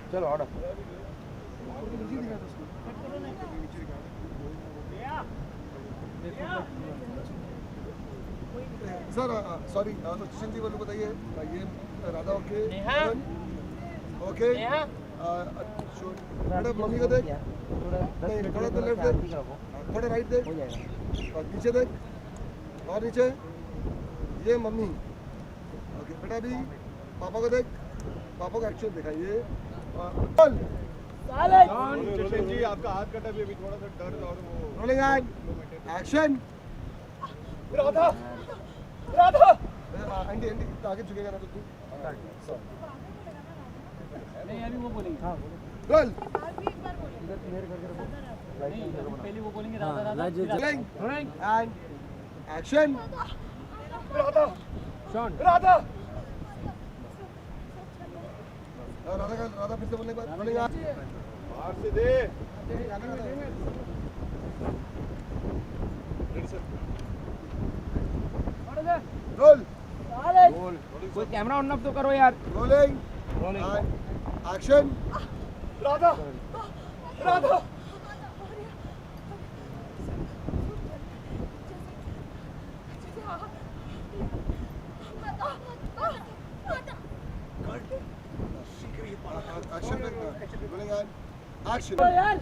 चलो order sir sorry तो किशन जी बोलो बताइए ये Radha okay okay madam mummy को देख थोड़ा तो लेफ्ट देख थोड़ा राइट देख और पीछे देख और नीचे ये मम्मी ओके बेटा भी पापा को देख पापा को एक्शन दिखाइए जी आपका हाथ कटा भी अभी थोड़ा सा दर्द और वो rolling and action Radha Radha aunty aunty आगे झुकेगा ना तो तू नहीं अभी वो बोलेंगे हाँ रोल पहले वो बोलेंगे Radha Radha rolling and action Radha शॉन राधा राधा फिर से बोलने के बाद रोलिंग बाहर से दे रोल कोई कैमरा ऑन ऑफ तो करो यार rolling action Radha Radha action rolling and action यार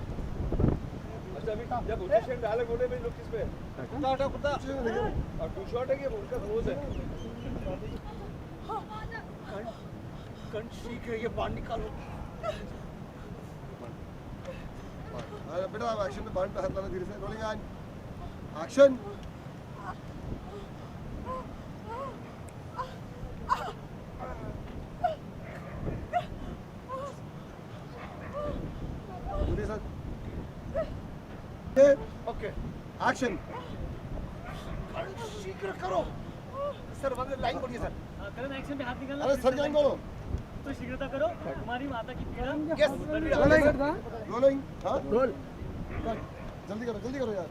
अच्छा अभी जब रोटेशन डायलॉग होने में लोग किस पे कुत्ता हटा कुत्ता और टू शॉट है कि उनका क्लोज है कण शीघ्र ये बाहर निकालो बेटा आप एक्शन में बांध पे हाथ लाना धीरे से rolling and action okay action शीघ्र करो सर वहां लाइन बोलिए सर करण एक्शन पे हाथ निकालना अरे सर जान बोलो तो शीघ्रता करो तुम्हारी माता की पीड़ा यस रोलिंग हाँ रोल जल्दी करो यार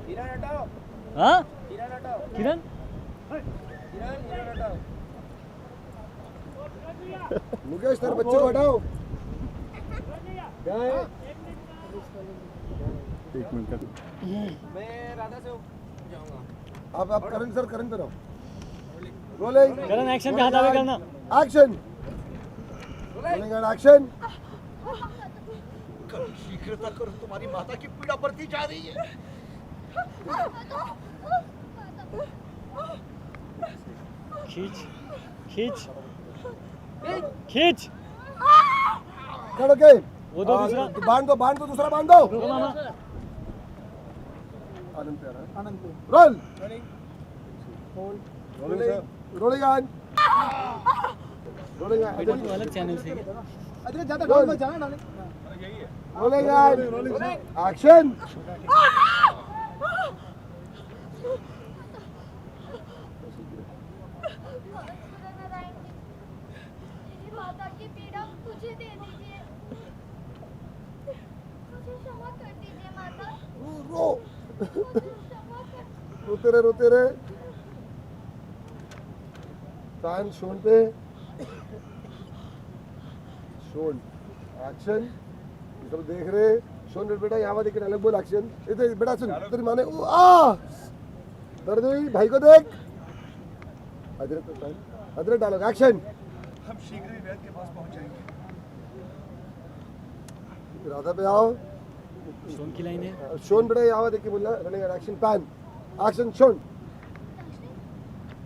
किरण हटाओ हाँ किरण हटाओ किरण हटाओ मुकेश तेरे बच्चे को हटाओ क्या है एक मिनट मैं राधा से जाऊंगा आप करण सर करण पे रहो रोलिंग करण एक्शन पे हाथ आगे करना एक्शन रोलिंग एंड एक्शन शीघ्रता करो तुम्हारी माता की पीड़ा बढ़ती जा रही है खींच खींच खींच चलो के वो दो दूसरा बांध दो दूसरा बांध दो दो मामा आनंद पे आ रहा है आनंद पे रोल रोलिंग एंड रोलिंग बेटा तू अलग चैनल से अरे ज्यादा रोल मत जाना डाले रोलिंग एंड एक्शन माता की पीड़ा मुझे दे दीजिए मुझे क्षमा कर दीजिए माता रो क्षमा कर रोते रहे फैन शोन पे शोन एक्शन सब देख रहे शोन बेटा यहाँ पर देखिए अलग बोल एक्शन इधर बेटा सुन तेरी माने आ दर्द हुई भाई को देख अदरक डालो एक्शन हम शीघ्र ही वैद्य के पास पहुंच जाएंगे राधा पे आओ शोन की लाइन है शोन बेटा यहाँ पर देखिए बोलना running action pan action shown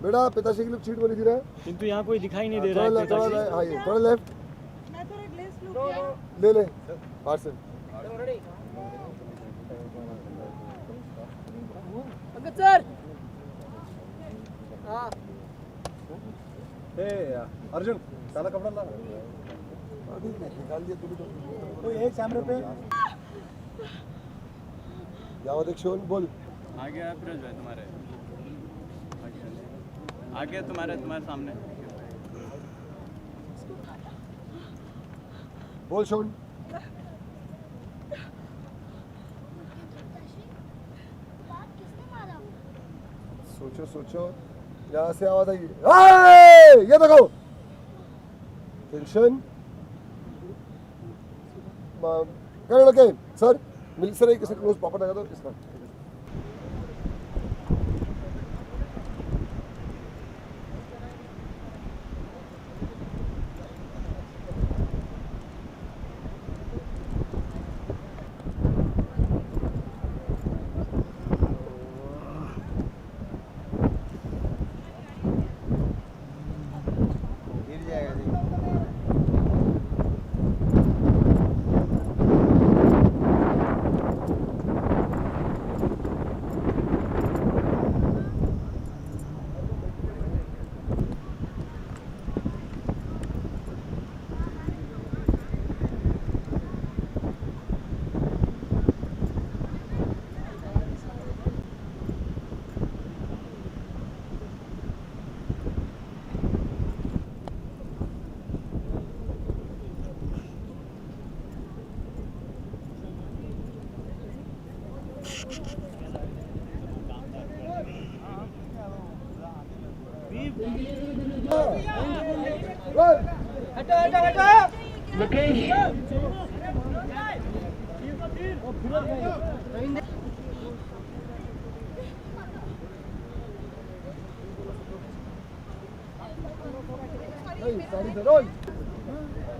बेटा पिताश्री के लिए चीट बोली थी ना किंतु यहाँ कोई दिखाई नहीं दे रहा है थोड़ा हाँ ये थोड़ा लेफ्ट मैं तो एक ग्लेस लूं ले बाहर से पंकज सर अर्जुन साला कपड़ा ला निकाल दिया तू भी तो एक कैमरे पे यावत एक शोन बोल आगे है फिरोज भाई तुम्हारे आगे तुम्हारे सामने बोल शोन बात किसने मारा? सोचो सोचो यहाँ से आवाज आई हाय ये देखो टेंशन करें ओके सर मिल सर एक से क्लोज प्रॉपर लगा दो इसका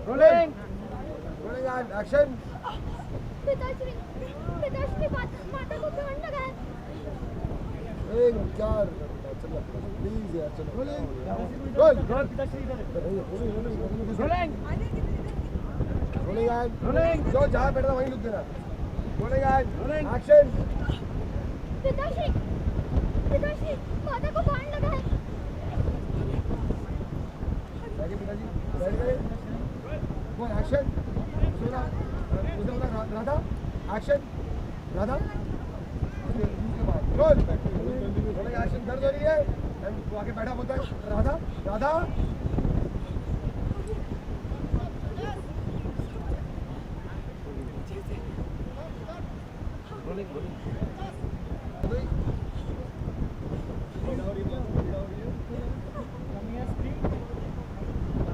रोलिंग एंड एक्शन पिताश्री माता को बांध लगाए। क्या चलो प्लीज यार चलो रोल पिताश्री इधर है। रोलिंग एंड जो जहाँ बैठा वहीं लुक देना रोलिंग एंड एक्शन पिताश्री माता को बांध लगाए। पिताजी बैठ गए बोल एक्शन सोना Radha action Radha role rolling action दर्द हो रही है एंड वो आके बैठा बोलता है राधा राधा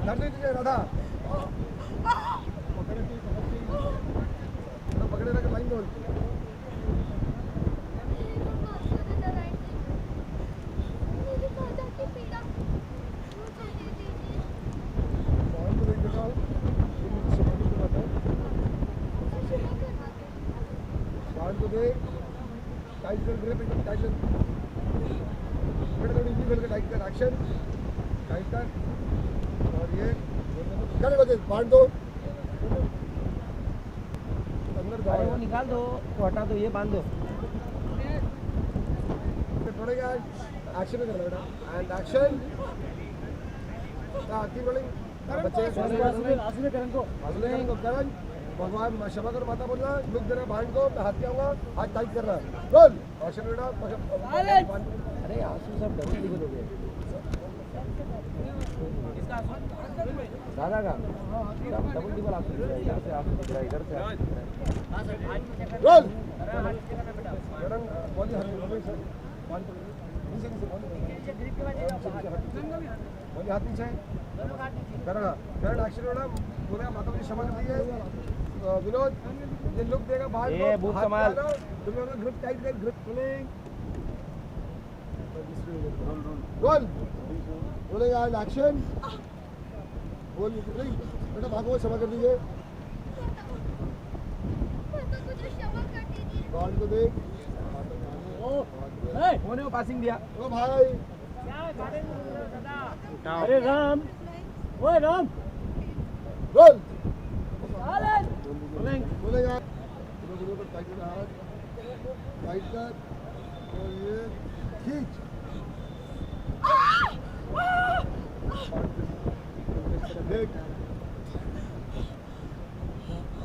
दर्द नहीं राधा पकड़े रख लाइन बोल मेरी माता की पीड़ा मुझे दे दीजिए। कौन को देख देखा समाधि को बात है क्षमा करना दे। कौन को देख टाइट कर ग्रिप एकदम टाइट कर बेटा थोड़ी इजी करके टाइट कर एक्शन टाइट कर और ये कर को देख बांध दो अंदर जाओ वो निकाल दो, वो हटा दो, ये बांध दो। थोड़े क्या एक्शन कर बेटा एंड एक्शन कीप रोलिंग बच्चे आंसू में करण को अगले को करण भगवान क्षमा कर माता बोलना लुक देना बांध को मैं हाथ पे आऊंगा हाथ टाइट करना रोल एक्शन बेटा अरे आंसू सब डबल लिखो दोगे। दादा का डबल डबल आंसू दिख रहा है, इधर से आंसू दिख रहा है, इधर से आंसू दिख रहा है। रोल मैडम बॉडी हाथ में सर बांध को नीचे बॉडी हाथ नीचे करना करण एक्शन मैडम पूरा माता मुझे क्षमा कर दी है विनोद ये लुक देगा बाहर ये बूट संभाल। तुम लोग ग्रिप टाइट कर grip rolling role rolling and action बोल बेटा भागो क्षमा कर दीजिए माता मुझे क्षमा कर दीजिए। गॉड को देख होने को पासिंग दिया। ओ भाई अरे राम, ओए राम, रोल रोलिंग। बोलेगा दोनों को टाइट कर हाथ टाइट कर और ये खींच देख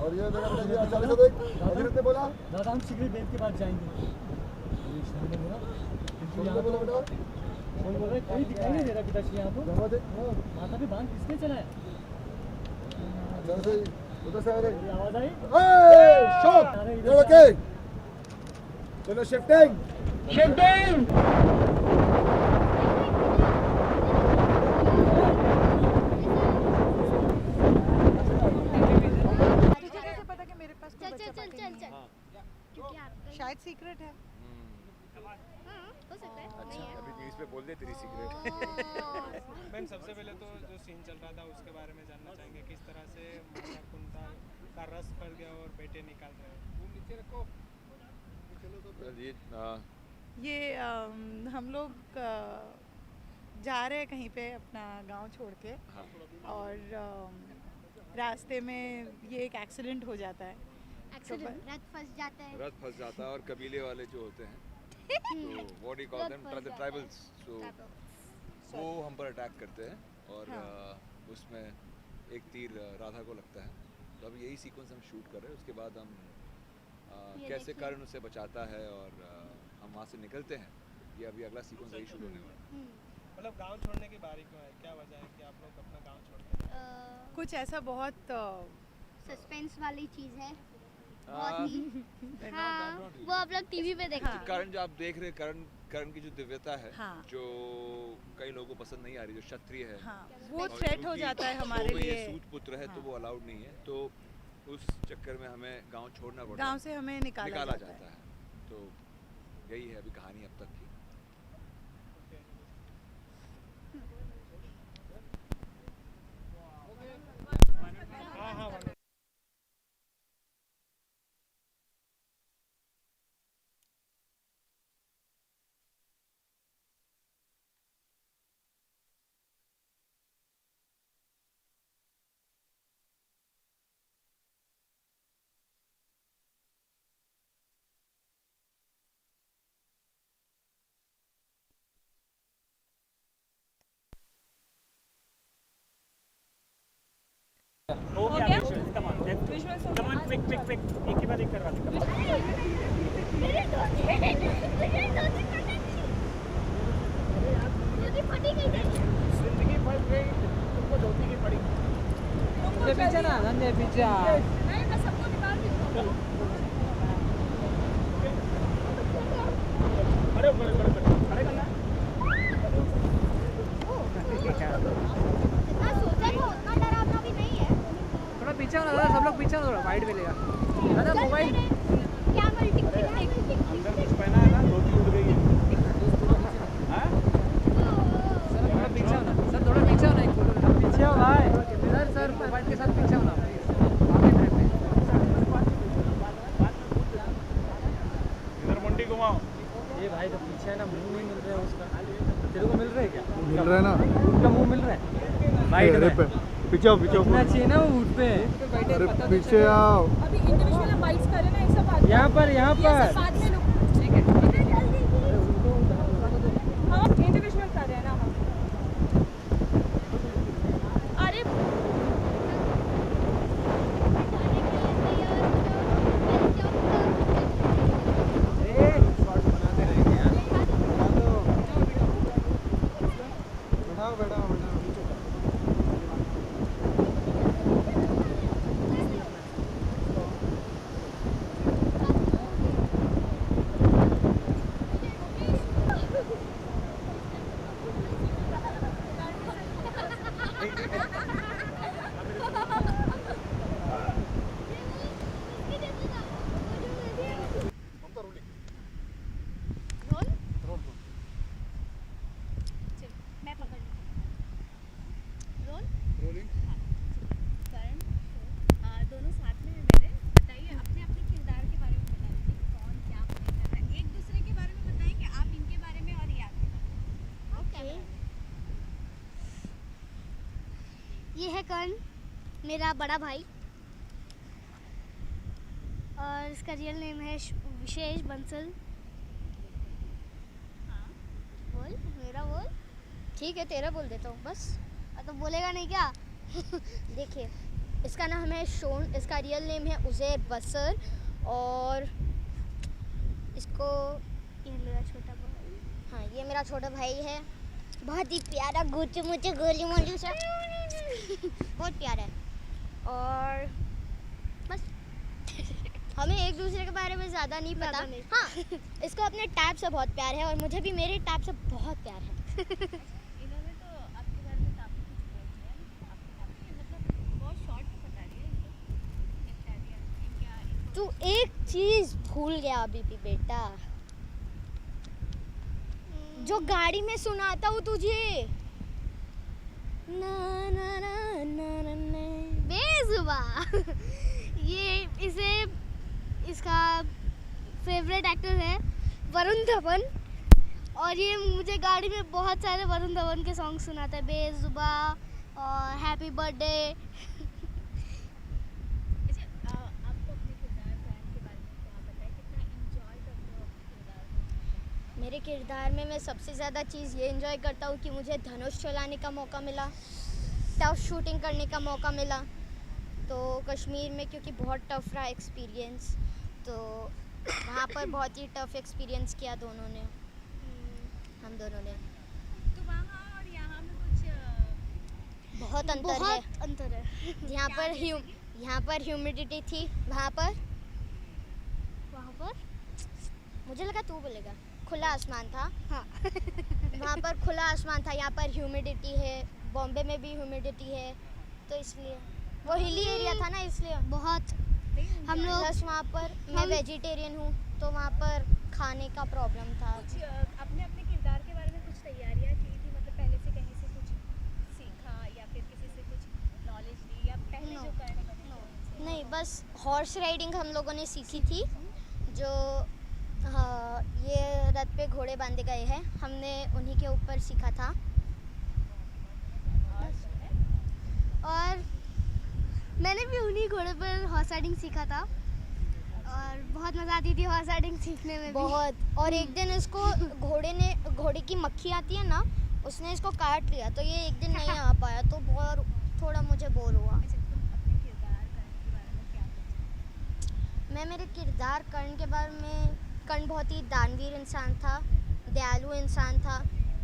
और ये देखा बेटा अचानक से देख हजरत ने बोला दादा हम शीघ्र वेद के पास जाएंगे। बोला बेटा कौन बोल रहा है? कोई दिखाई नहीं दे रहा पिताश्री यहाँ को। जमा दे माता पे बांध किसने चलाया? जैसे उधर से आवाज आई। शॉट। ओके चलो शिफ्टिंग तुझे कैसे पता कि मेरे पास कोई चल बच्चा चल चल पार्टी चल नहीं चल है? क्योंकि आपका शायद सीक्रेट है। हाँ हो सकता है नहीं है अभी न्यूज़ पे बोल दे तेरी सीक्रेट। मैम सबसे पहले तो जो सीन चल रहा था उसके बारे में जानना चाहेंगे किस तरह से माता कुंता का रस फैल गया और बेटे निकाल रहे हैं। ये ये हम लोग जा रहे हैं कहीं पे अपना गांव छोड़ के और रास्ते में ये एक एक्सीडेंट हो जाता है। एक्सीडेंट रथ फंस जाता है रथ फंस जाता है और कबीले वाले जो होते हैं तो what you call them tribals so वो हम पर अटैक करते हैं और उसमें एक तीर राधा को लगता है। तो अब यही सीक्वेंस हम शूट कर रहे हैं। उसके बाद हम कैसे कर्ण उसे बचाता है और हम वहाँ से निकलते हैं। ये अभी अगला सीक्वेंस वही शूट होने वाला है। मतलब गांव छोड़ने की बारी क्यों है, क्या वजह है कि आप लोग अपना गांव छोड़ते हैं? कुछ ऐसा बहुत सस्पेंस वाली चीज है हाँ, बहुत ही हाँ वो आप लोग टीवी पे देखा कर्ण जो आप देख रहे हैं कर्ण की जो दिव्यता है हाँ। जो कई लोगों को पसंद नहीं आ रही, जो क्षत्रिय है हाँ वो और थ्रेट हो क्योंकि जाता है शो हमारे में ये लिए। सूत पुत्र है तो वो अलाउड नहीं है। तो उस चक्कर में हमें गांव छोड़ना पड़ता गांव है, से हमें निकाला जाता है। तो यही है अभी कहानी अब तक की। हो गया कमान क्विक एक ही बार एक करवा दे। मेरे धोती फटी गई थी जिंदगी फंस गई तुमको धोती की पड़ी। पीछे ना नंदे पीछे नहीं मैं सबको निकाल दूंगा खड़े करना इतना सोचा था उतना डरावना भी नहीं है थोड़ा पीछे होना दादा, सब लोग पीछे होना, थोड़ा वाइड मिलेगा दादा। मोबाइल क्या मल्टी अंदर कुछ पहना है ना, धोती उड़ गई है। हाँ? थोड़ा पीछे होना सर, थोड़ा पीछे होना, एक फोटो पीछे हो भाई सर मोबाइल के साथ पीछे होना आगे फ्रेम में। इधर मुंडी घुमाओ। ये भाई तो पीछे है ना, मुंह नहीं मिल रहा है उसका। तेरे को मिल रहा है क्या? मिल रहा है ना, उसका मुंह मिल रहा है वाइट में। पीछे आओ इतना चाहिए ना वो ऊँट पे। अरे पीछे आओ। अभी इंडिविजुअल बाइट्स करें ना, ऐसा बात यहाँ पर बाद में लोग ठीक है हम इंडिविजुअल कर रहे हैं ना हम। अरे बैठाओ बैठाओ बैठाओ। मैं पकड़ रोल रोलिंग। करण दोनों साथ में है मेरे। बताइए अपने अपने किरदार के बारे में बता दीजिए कौन क्या होने कर रहा है। एक दूसरे के बारे में बताएंगे, आप इनके बारे में और ये आपके बारे में। ओके ये है कर्ण, मेरा बड़ा भाई, और इसका रियल नेम है विशेष बंसल। हाँ बोल, मेरा बोल। ठीक है तेरा बोल देता हूँ बस। तो बोलेगा नहीं क्या? देखिए इसका नाम है शोन, इसका रियल नेम है उज़ैर बसर, और इसको ये मेरा छोटा भाई, हाँ ये मेरा छोटा भाई है। बहुत ही प्यारा गुच्चू मुच्चू गोलू मोलू सा बहुत प्यारा है। और हमें एक दूसरे के बारे में ज़्यादा नहीं पता। हाँ, इसको अपने टैप से बहुत प्यार है और मुझे भी मेरे टैप से बहुत प्यार है। इन्होंने तो आपके बारे में काफ़ी कुछ बोल दिया, आपकी मतलब बहुत शॉर्ट में बता दिया निपटा दिया इनका। तू एक चीज़ भूल गया अभी भी बेटा, जो गाड़ी में सुनाता हूँ तुझे। ना ना ना ना ना ना बेजुबान। ये इसका फेवरेट एक्टर है वरुण धवन, और ये मुझे गाड़ी में बहुत सारे वरुण धवन के सॉन्ग सुनाता है, बेजुबा और हैप्पी बर्थडे। आपको अपने किरदार के बारे में क्या पता है, कितना इंजॉय करते हो अपने किरदार को? मेरे किरदार में मैं सबसे ज़्यादा चीज़ ये एंजॉय करता हूँ कि मुझे धनुष चलाने का मौका मिला, टफ शूटिंग करने का मौका मिला। तो कश्मीर में क्योंकि बहुत टफ रहा एक्सपीरियंस, तो वहाँ पर बहुत ही टफ एक्सपीरियंस किया दोनों ने, हम दोनों ने। तो वहाँ और यहाँ में कुछ बहुत अंतर है। यहाँ पर ह्यूमिडिटी थी, वहाँ पर मुझे लगा तू बोलेगा खुला आसमान था। हाँ। वहाँ पर खुला आसमान था, यहाँ पर ह्यूमिडिटी है। बॉम्बे में भी ह्यूमिडिटी है, तो इसलिए वो हिली एरिया था ना, इसलिए बहुत हम लोग। प्लस वहाँ पर मैं वेजिटेरियन हूँ, तो वहाँ पर खाने का प्रॉब्लम था। कुछ अपने अपने किरदार के बारे में कुछ तैयारियाँ की थी, मतलब पहले से कहीं से कुछ सीखा या फिर किसी से कुछ नॉलेज ली, या पहले जो करने बने नहीं, बस हॉर्स राइडिंग हम लोगों ने सीखी थी, जो हाँ, ये रथ पे घोड़े बांधे गए हैं, हमने उन्हीं के ऊपर सीखा था। और मैंने भी उन्हीं घोड़े पर हॉर्स राइडिंग सीखा था, और बहुत मज़ा आती थी हॉर्स राइडिंग सीखने में बहुत। और एक दिन इसको घोड़े की मक्खी आती है ना, उसने इसको काट लिया, तो ये एक दिन नहीं आ पाया, तो बहुत थोड़ा मुझे बोर हुआ। मैं मेरे किरदार कर्ण के बारे में, कर्ण बहुत ही दानवीर इंसान था, दयालु इंसान था,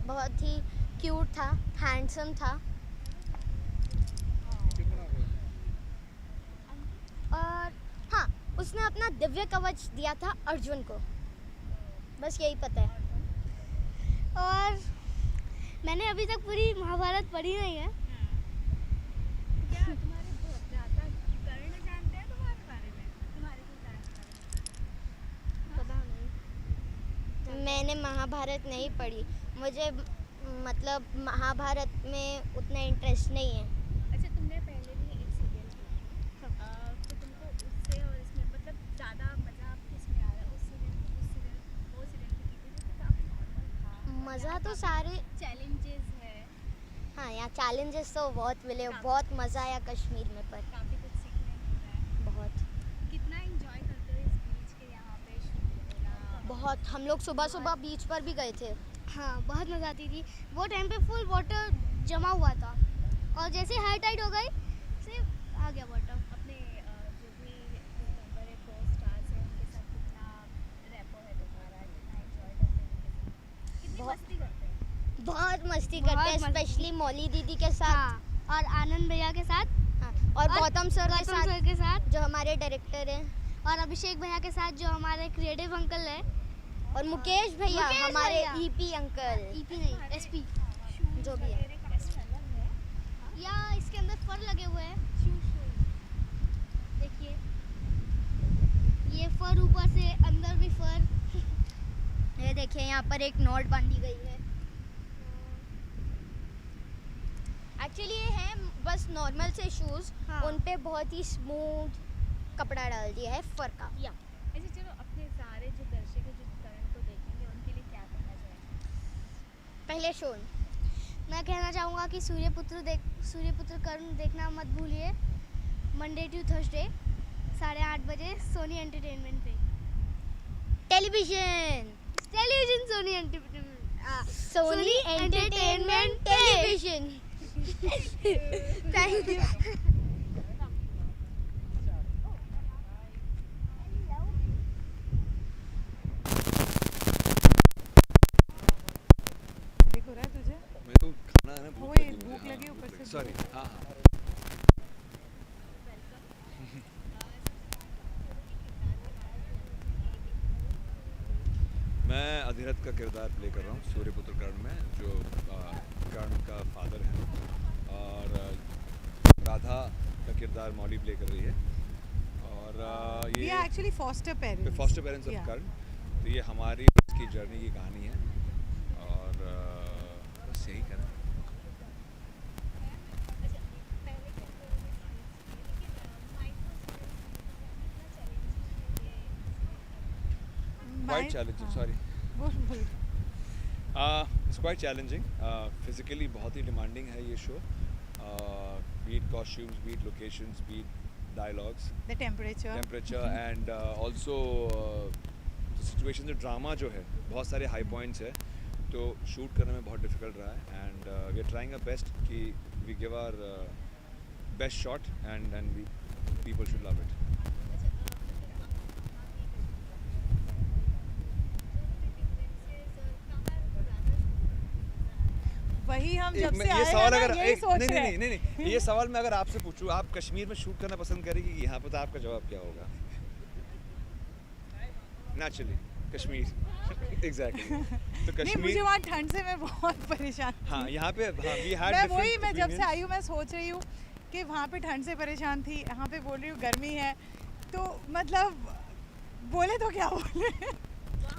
बहुत ही क्यूट था, हैंडसम था। और हाँ, उसने अपना दिव्य कवच दिया था अर्जुन को, बस यही पता है। और मैंने अभी तक पूरी महाभारत पढ़ी नहीं है। क्या तुम्हारे भ्राता कर्ण जानते हैं तुम्हारे बारे में, तुम्हारे किरदार के बारे में? पता नहीं, मैंने महाभारत नहीं पढ़ी, मुझे मतलब महाभारत में उतना इंटरेस्ट नहीं है। अच्छा, तुमने पहले भी एक सीरियल किया, तो तुमको उससे और इसमें मतलब ज़्यादा मज़ा किसमें आ रहा है? वो सीरियल की थी तो काफ़ी नॉर्मल था। मज़ा तो सारे चैलेंजेस है, हाँ, यहाँ चैलेंजेस तो बहुत मिले, बहुत मज़ा आया कश्मीर में, पर काफ़ी कुछ सीखने को मिला है। बहुत कितना एंजॉय करते हो इस बीच के यहाँ पे शूट होना? बहुत। हम लोग सुबह सुबह बीच पर भी गए थे। हाँ, बहुत मज़ा आती थी। वो टाइम पे फुल वाटर जमा हुआ था, और जैसे हाई टाइड हो गई सिर्फ आ गया वाटर। अपने जो भी मेंबर है, को स्टार्स हैं, उनके साथ कितना रैपो है तुम्हारा, कितना एंजॉय करते हैं, कितनी मस्ती करते हैं? बहुत मस्ती करते हैं, स्पेशली मौली दीदी के साथ, और आनंद भैया के साथ, हाँ, और गौतम सर के साथ जो जो हमारे डायरेक्टर हैं, और अभिषेक भैया के साथ जो हमारे क्रिएटिव अंकल है, और मुकेश भैया हमारे भैया। ईपी अंकल, ईपी नहीं एसपी, जो भी है। या इसके अंदर फर लगे हुए हैं, देखिए ये फर, ऊपर से अंदर भी फर। ये देखिए, यहाँ पर एक नॉट बांधी गई है। एक्चुअली ये है बस नॉर्मल से शूज़, हाँ। उन पे बहुत ही स्मूथ कपड़ा डाल दिया है फर का। या अच्छा, चलो अपने सारे जो दर्शक है जो करण को देखेंगे उनके लिए क्या कहना चाहेंगे? पहले शोन मैं कहना चाहूँगा कि सूर्यपुत्र कर्ण देखना मत भूलिए, मंडे टू थर्सडे 8:30 बजे सोनी एंटरटेनमेंट पे। Television Sony entertainment, Sony entertainment television. Thank you. देख हो रहा है तुझे? मेरे को खाना है ना, भूख लगी ऊपर से। सॉरी। हाँ हाँ। अधिरथ का किरदार प्ले कर रहा हूँ सूर्यपुत्र कर्ण में, जो कर्ण का फादर है, और राधा का किरदार मौली प्ले कर रही है। और ये एक्चुअली फॉस्टर पेरेंट्स ऑफ कर्ण। तो ये हमारी उसकी जर्नी की कहानी है, और बस यही करें। Quite challenging, sorry. It's quite challenging. Physically बहुत ही demanding है ये show. Be it costumes, be it locations, be it dialogues. The temperature and also the situation, जो drama जो है, बहुत सारे high points है, तो shoot करने में बहुत difficult रहा है, and we are trying our best कि we give our best shot, and people should love it. वही हम जब से आए हैं ना यही सोच रहे हैं। नहीं, ये सवाल मैं अगर आपसे पूछूं, आप कश्मीर में शूट करना पसंद करेंगे कि यहाँ पर, तो आपका जवाब क्या होगा? नेचुरली कश्मीर। एग्जैक्टली। तो कश्मीर, मुझे वहाँ ठंड से मैं बहुत परेशान। हाँ, यहाँ पे मैं जब से आई हूँ मैं सोच रही हूँ कि वहाँ पे ठंड से परेशान थी, यहाँ पे बोल रही हूँ गर्मी है, तो मतलब बोले तो क्या बोले।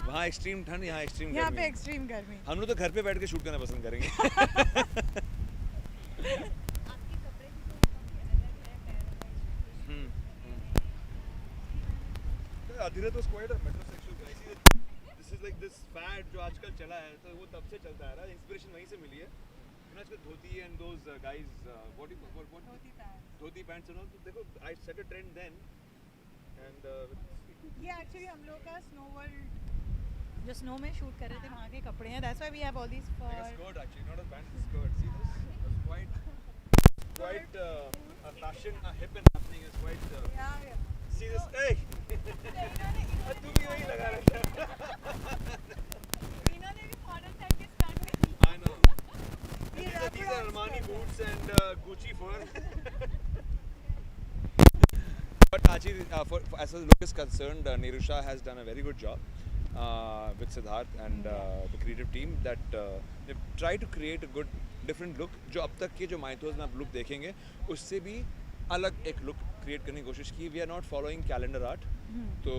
वहाँ एक्सट्रीम ठंड, यहाँ एक्सट्रीम गर्मी। यहाँ पे एक्सट्रीम गर्मी। हम लोग तो घर पे बैठ के शूट करना पसंद करेंगे। Adhiratha was quite a metrosexual guy. This is like this fad जो आजकल चला है, तो वो तब से चलता है रहा, इंस्पिरेशन वहीं से मिली है। आजकल धोती and those guys what dhoti pants and all, तो देखो I set a trend then, and ये एक्चुअली हम लोग का स्नो वर्ल्ड जो स्नो में शूट कर रहे थे वहाँ के कपड़े हैं, that's why we have all these fur. Like a skirt actually, not a pant, a skirt. See this? It's quite a fashion, a hip and happening is quite. Yeah. See this? Hey. तू भी वही लगा रहा है। इन्होंने भी model type के start कर दिया। I know. These are Armani boots and Gucci fur. But actually, as far as the look is concerned, Nirusha has done a very good job with Siddharth and the creative team that they've tried to create a good different look. जो अब तक के जो Mythos में आप look देखेंगे उससे भी अलग एक लुक क्रिएट करने की कोशिश की। We are not following calendar art, तो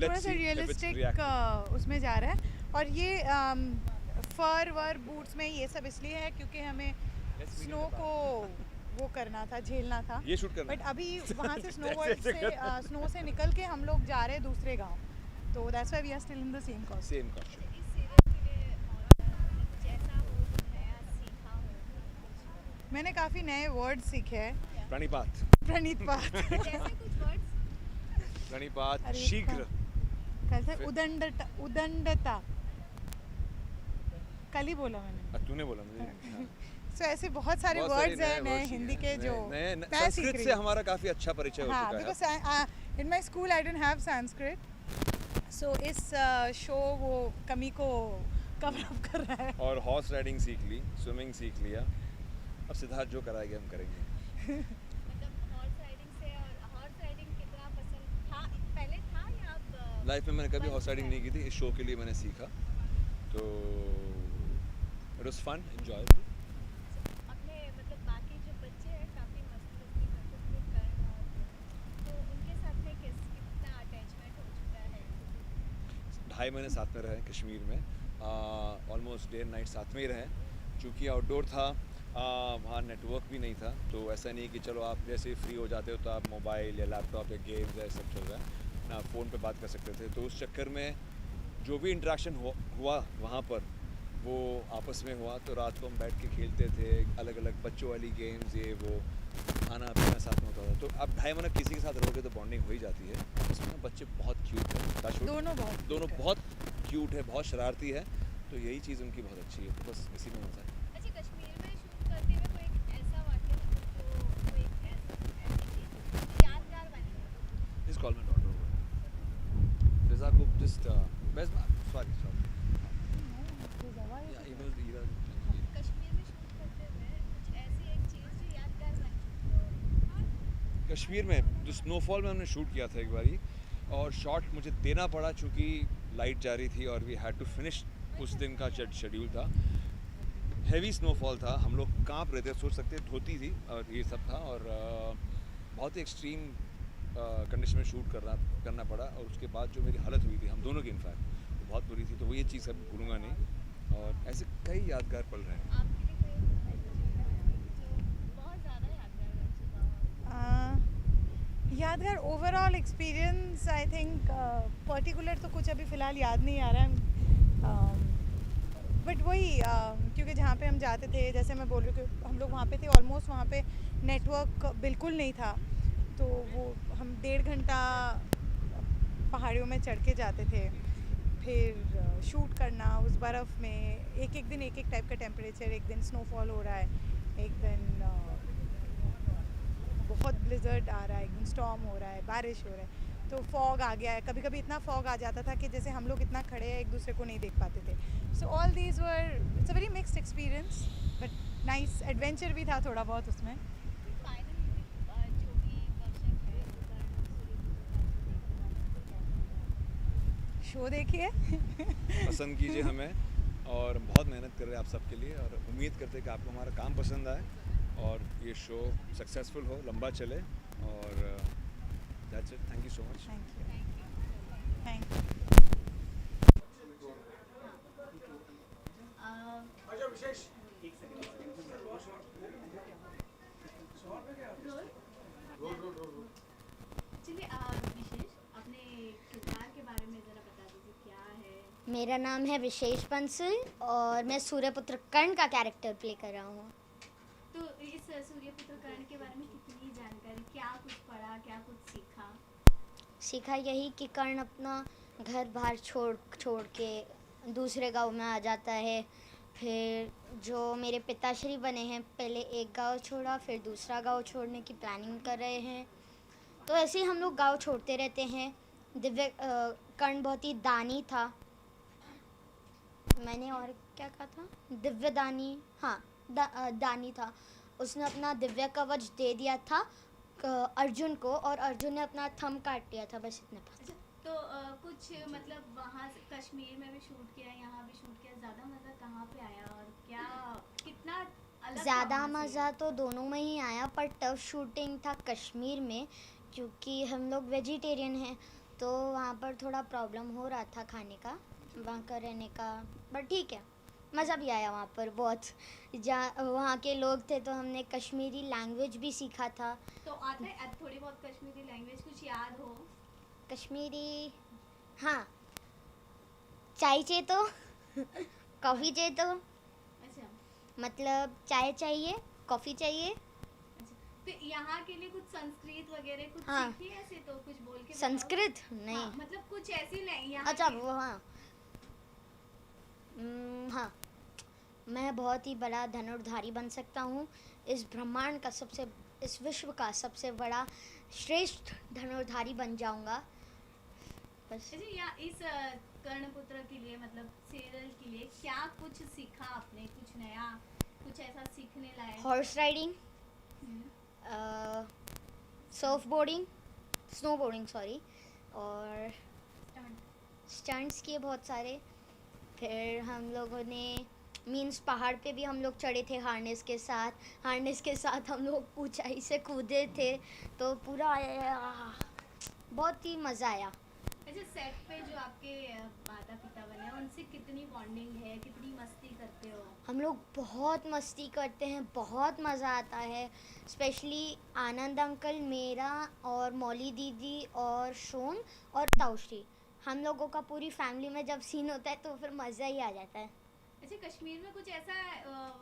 let's see if it's reactive. उसमें जा रहा है। और ये फर वर बूट्स में ये सब इसलिए है क्योंकि हमें स्नो को वो करना था, झेलना था, ये शूट करना। बट अभी वहाँ से स्नो से निकल के हम लोग जा रहे हैं दूसरे गांव, तो that's why we are still in the same costume. मैंने काफ़ी नए वर्ड सीखे हैं। प्रणिपात शीघ्र, कैसे उदंडता कल ही बोला मैंने। तूने बोला मुझे। So ऐसे बहुत सारे वर्ड्स हैं नए हिंदी के जो संस्कृत से हमारा काफ़ी अच्छा परिचय हो चुका है। because in my school I didn't have Sanskrit, so इस शो वो कमी को कवर अप कर रहा है। और हॉर्स राइडिंग सीख ली, स्विमिंग सीख लिया, अब सिद्धार्थ जो कराएंगे हम करेंगे। मतलब हॉर्स राइडिंग से, और हॉर्स राइडिंग कितना पसंद था पहले था या अब? लाइफ में मैंने कभी हॉर्स राइडिंग नहीं की थी, इस शो के लिए मैंने सीखा, तो इट वाज फन, एंजॉयबल। अपने मतलब बाकी जो बच्चे हैं काफ़ी मस्ती करते हैं, तो उनके साथ में कितना अटैचमेंट हो चुका है? 2.5 महीने साथ में रहे कश्मीर में, ऑलमोस्ट डे एंड नाइट साथ में ही रहे। चूँकि आउटडोर था, वहाँ नेटवर्क भी नहीं था, तो ऐसा नहीं कि चलो आप जैसे फ्री हो जाते हो तो आप मोबाइल या लैपटॉप या गेम्स या सब चल रहा है ना, फ़ोन पे बात कर सकते थे। तो उस चक्कर में जो भी इंटरेक्शन हुआ वहाँ पर वो आपस में हुआ, तो रात को हम बैठ के खेलते थे, अलग अलग बच्चों वाली गेम्स, ये वो, खाना पीना साथ में होता था। तो अब 2.5 महीना किसी के साथ रहोगे तो बॉन्डिंग हो ही जाती है। उसमें बच्चे बहुत क्यूट है, दोनों बहुत क्यूट है, बहुत शरारती है, तो यही चीज़ उनकी बहुत अच्छी है, तो बस इसी में मज़ा है। अच्छा, कश्मीर में शूट करते हुए कोई ऐसा वाक़या मतलब जो कोई ऐसी चीज़ यादगार बनी? Just call my daughter over. Riza को just sorry. कश्मीर में शूट करते हुए कुछ ऐसी एक चीज़ जो यादगार बनी? कश्मीर में जो स्नोफॉल में हमने शूट किया था एक बारी, और शॉट मुझे देना पड़ा चूँकि लाइट जा रही थी और वी हैड टू फिनिश, उस दिन का शेड्यूल था। हैवी स्नोफॉल था, हम लोग कांप रहे थे, सोच सकते धोती थी और ये सब था, और बहुत ही एक्सट्रीम कंडीशन में शूट करना पड़ा। और उसके बाद जो मेरी हालत हुई थी हम दोनों की इनफैक्ट तो बहुत बुरी थी, तो वो ये चीज़ कभी भूलूंगा नहीं। और ऐसे कई यादगार पल रहे हैं। आपके लिए कोई जो बहुत ज़्यादा यादगार रह चुका हो? यादगार overall experience I think particular तो कुछ अभी फ़िलहाल याद नहीं आ रहा है, बट वही क्योंकि जहाँ पे हम जाते थे, जैसे मैं बोल रही हूँ कि हम लोग वहाँ पे थे, ऑलमोस्ट वहाँ पे नेटवर्क बिल्कुल नहीं था, तो वो हम 1.5 घंटा पहाड़ियों में चढ़ के जाते थे, फिर शूट करना उस बर्फ़ में। एक एक दिन एक एक टाइप का टेम्परेचर, एक दिन स्नोफॉल हो रहा है, एक दिन बहुत ब्लिज़र्ड आ रहा है, एक दिन स्टॉर्म हो रहा है, बारिश हो रहा है, तो फॉग आ गया है। कभी कभी इतना फॉग आ जाता था कि जैसे हम लोग इतना खड़े हैं एक दूसरे को नहीं देख पाते थे। So all these were, it's a very mixed experience, but nice adventure भी था थोड़ा बहुत उसमें। शो देखिए पसंद कीजिए हमें, और बहुत मेहनत कर रहे हैं आप सबके लिए, और उम्मीद करते हैं कि आपको हमारा काम पसंद आए और ये शो सक्सेसफुल हो, लंबा चले। और that's it, thank you so much. Thank you. चलिए विशेष, अपने किरदार के बारे में ज़रा बता दीजिए, क्या है? मेरा नाम है विशेष बंसल और मैं सूर्यपुत्र कर्ण का कैरेक्टर प्ले कर रहा हूँ। तो इस सूर्यपुत्र कर्ण के बारे में कितनी जानकारी, क्या कुछ पढ़ा, क्या कुछ सीखा? सीखा यही कि कर्ण अपना घर बार छोड़ के दूसरे गांव में आ जाता है। फिर जो मेरे पिताश्री बने हैं, पहले एक गांव छोड़ा, फिर दूसरा गांव छोड़ने की प्लानिंग कर रहे हैं। तो ऐसे ही हम लोग गांव छोड़ते रहते हैं। कर्ण बहुत ही दानी था। मैंने और क्या कहा था? दिव्य दानी, हाँ दानी था। उसने अपना दिव्य कवच दे दिया था अर्जुन को, और अर्जुन ने अपना थंब काट दिया था, बस इतना था। तो कुछ मतलब वहाँ कश्मीर में भी शूट किया, यहाँ भी शूट किया, ज़्यादा मज़ा कहाँ पे आया और क्या कितना अलग? ज़्यादा मज़ा तो दोनों में ही आया, पर टफ शूटिंग था कश्मीर में, क्योंकि हम लोग वेजिटेरियन हैं, तो वहाँ पर थोड़ा प्रॉब्लम हो रहा था खाने का, वहाँ का रहने का। बट ठीक है, मज़ा भी आया वहाँ पर बहुत। वहाँ के लोग थे तो हमने कश्मीरी लैंग्वेज भी सीखा था। तो आता है थोड़ी बहुत कश्मीरी लैंग्वेज, कुछ याद हो? कश्मीरी, हाँ, चाय चाहिए तो कॉफ़ी चाहिए तो, अच्छा, मतलब चाय चाहिए, कॉफ़ी चाहिए। अच्छा, तो यहाँ के लिए कुछ संस्कृत वगैरह कुछ हाँ। सीखी ऐसे, तो कुछ बोल के बताओ। संस्कृत नहीं। हाँ, मतलब कुछ ऐसी नहीं यहाँ अच्छा के- वो, हाँ हाँ, मैं बहुत ही बड़ा धनुर्धारी बन सकता हूँ। इस ब्रह्मांड का इस विश्व का सबसे बड़ा श्रेष्ठ धनुर्धारी बन जाऊँगा बस। अच्छा, या इस कर्णपुत्र के लिए, मतलब सीरियल के लिए क्या कुछ सीखा आपने, कुछ नया, कुछ ऐसा सीखने लायक? Horse riding, surf boarding, snow boarding sorry, और स्टंट्स किए बहुत सारे। फिर हम लोगों ने मीन्स पहाड़ पे भी हम लोग चढ़े थे हार्नेस के साथ हम लोग ऊंचाई से कूदे थे, तो पूरा बहुत ही मज़ा आया। अच्छा, सेट पे जो आपके माता पिता बने हैं, उनसे कितनी बॉन्डिंग है, कितनी मस्ती करते हो? हम लोग बहुत मस्ती करते हैं, बहुत मज़ा आता है। स्पेशली आनंद अंकल, मेरा और मौली दीदी और शोन और ताउश्री, हम लोगों का पूरी फैमिली में जब सीन होता है तो फिर मज़ा ही आ जाता है। अच्छा, कश्मीर में कुछ ऐसा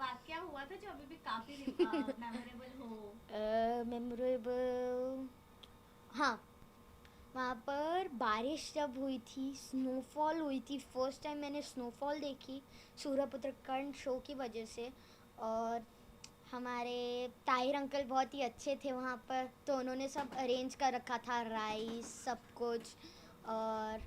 वाकया हुआ था जो अभी भी काफ़ी मेमोरेबल हो? मेमोरेबल, हाँ, वहाँ पर बारिश जब हुई थी, स्नोफॉल हुई थी, फर्स्ट टाइम मैंने स्नोफॉल देखी सूर्यपुत्र कर्ण शो की वजह से। और हमारे ताहिर अंकल बहुत ही अच्छे थे वहाँ पर, तो उन्होंने सब अरेंज कर रखा था, राइस सब कुछ, और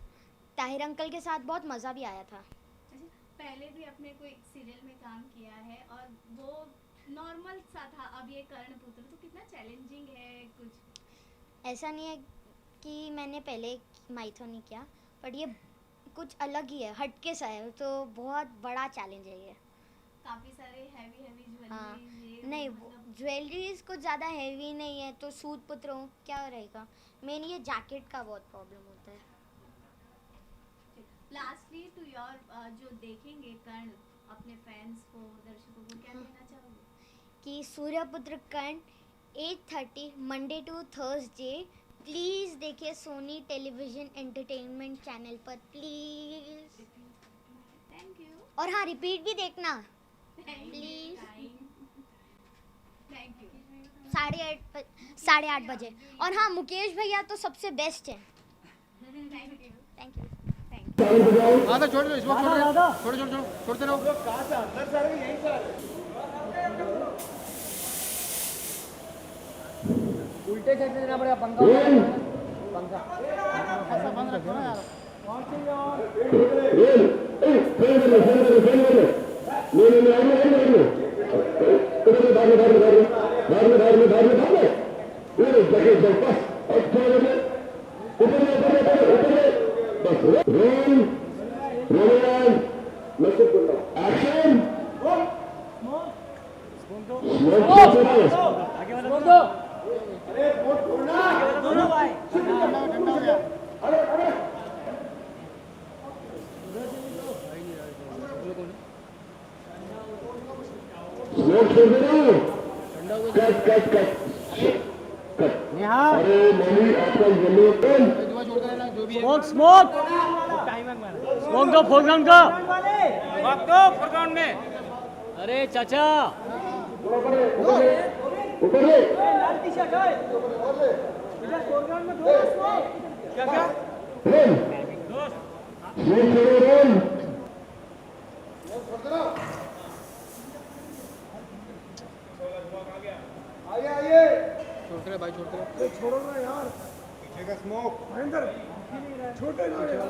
ताहिर अंकल के साथ बहुत मज़ा भी आया था। अच्छा, पहले भी आपने कोई सीरियल में काम किया है और वो नॉर्मल सा था, अब ये कर्णपुत्र, तो कितना चैलेंजिंग है? कुछ ऐसा नहीं है कि मैंने पहले माइथो नहीं किया, बट ये कुछ अलग ही है, हटके सा है, तो बहुत बड़ा चैलेंज है ये। काफी सारे हैवी हाँ ज्वेलरी नहीं, ज्वेलरीज कुछ ज़्यादा हैवी नहीं है, तो सूट पत्रों क्या रहेगा, मेन ये जैकेट का बहुत प्रॉब्लम होता है। लास्टली टू योर जो देखेंगे कर्ण अपने फैंस को, दर्शकों को क्या कहना चाहोगे? कि सूर्यपुत्र कर्ण 8:30 मंडे टू थर्सडे प्लीज़ देखिए सोनी टेलीविज़न एंटरटेनमेंट चैनल पर प्लीज़। Thank you. और हाँ, रिपीट भी देखना प्लीज़। Thank you. 8:30 बजे। और हाँ, मुकेश भैया तो सबसे बेस्ट है। Thank you. Thank you. हाँ सर, छोड़ दो इसमें, छोड़ते रहो। उल्टे साइड से देना पड़ेगा, पंखा ऐसा बंद रखो ना यार। स्मोक दो फोरग्राउंड का, वक्त दो फोरग्राउंड में। अरे चाचा लाल टी शर्ट है फोरग्राउंड में, क्या क्या आइए छोड़ते रहे भाई, छोड़ते रहे। छोड़ो ना यार, पीछे का स्मोक महेंद्र छोटे ना यार।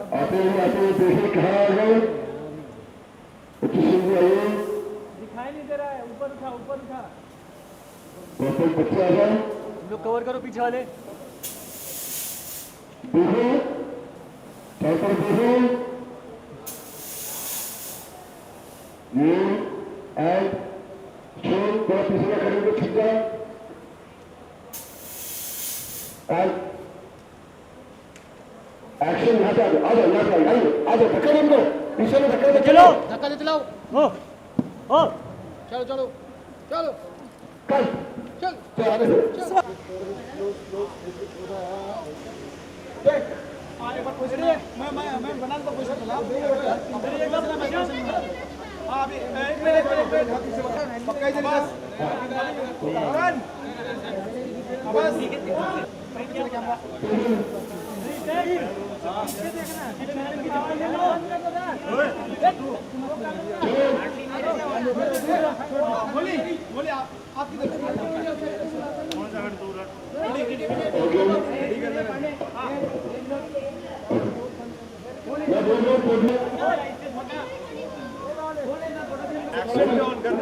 दिखाई नहीं दे रहा है, ऊपर उठा तुम लोग कवर करो पीछे वाले। एक्शन यहाँ पे आ जाओ, यहाँ पे आइए, आ जाओ, धक्का दे दो, पीछे में धक्का दे, चलो धक्का दे चलाओ। चलो चलो चलो कल चल चल आगे से आगे पर पोजीशन है, मैं बना तो पोजीशन चला। हां अभी एक मिनट पक्का ही चल बस रन बस कैमरा बोली आपकी तरफ कौन सा दूर है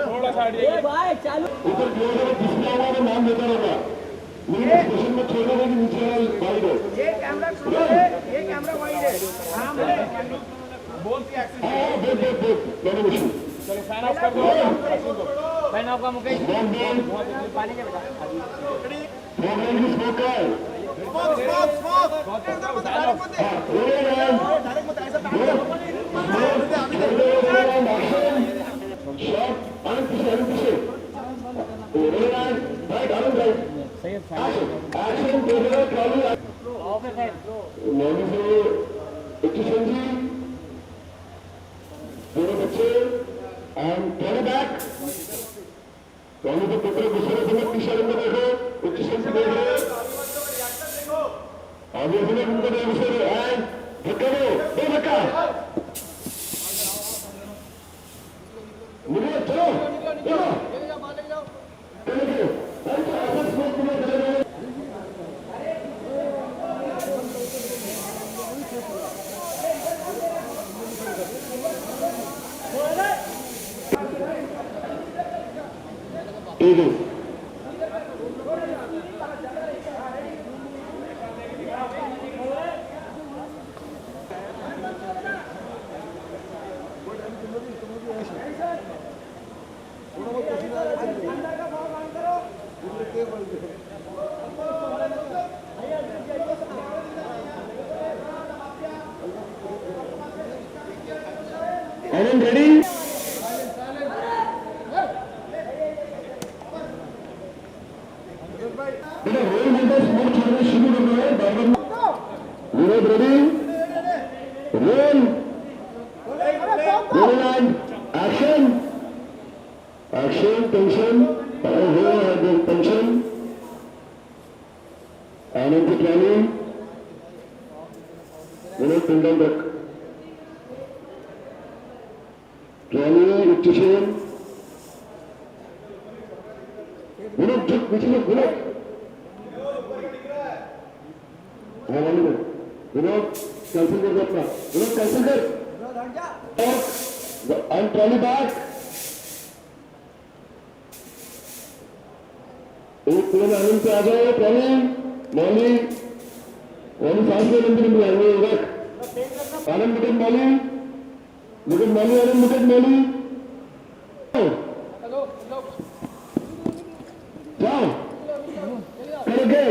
थोड़ा सा चालू ऊपर नाम देता रहेगा, स्टेशन में छोड़ना है कि नीचे वाइड है, ये कैमरा छोड़ो, ये कैमरा वाइड है। हां बोल की एक्शन बोल चलो फैन ऑफ कर दो, फैन ऑफ का मुकेश पानी के बेटा प्रोग्राम की स्मोक है, स्मोक डायरेक्ट मत ऐसा शॉट आनंद पीछे राइट आनंद राइट सही एक्शन प्रोग्राम चालू ऑफ है मॉर्निंग से एक्शन जी दोनों बच्चे एंड टर्न बैक दोनों को पेपर दूसरे समय पीछे में देखो एक्शन से देखो आगे से उनको देखो एंड धक्का दो धक्का मुझे चलो चलो आनंद रेडी बेटा रोल मिलता है स्मोक छोड़ना शुरू करना है बराबर Vinod ready roll and action action tension tension Anand की प्लानिंग विनोद पिंडम तक प्लानिंग इक्टिशन विनोद जो पीछे में विनोद विनोद कैंसिल कर दो अपना विनोद कैंसिल कर एंड ट्रॉली बैक एक पूरे आनंद पे आ जाओ ट्रॉली मौली मौली सांस में लंबी लंबी आएंगे रख आनंद मुकट मौली आनंद मुकट मौली जाओ करोगे